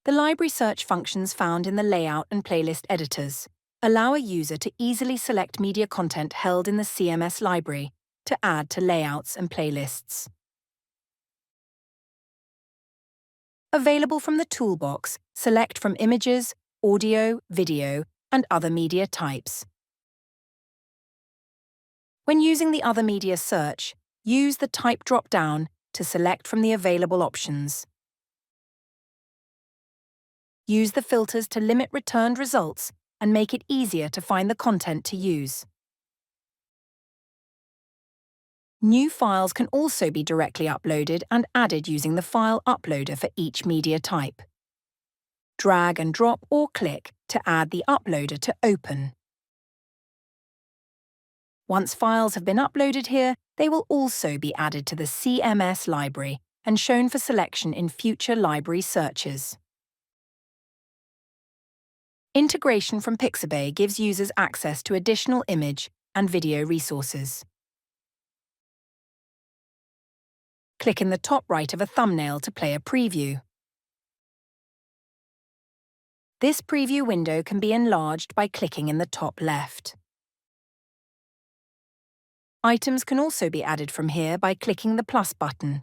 The library search functions found in the layout and playlist editors allow a user to easily select media content held in the CMS library to add to layouts and playlists. Available from the toolbox, select from images, audio, video, and other media types. When using the Other Media search, use the Type drop-down to select from the available options. Use the filters to limit returned results and make it easier to find the content to use. New files can also be directly uploaded and added using the file uploader for each media type. Drag and drop or click to add the uploader to open. Once files have been uploaded here, they will also be added to the CMS library and shown for selection in future library searches. Integration from Pixabay gives users access to additional image and video resources. Click in the top right of a thumbnail to play a preview. This preview window can be enlarged by clicking in the top left. Items can also be added from here by clicking the plus button.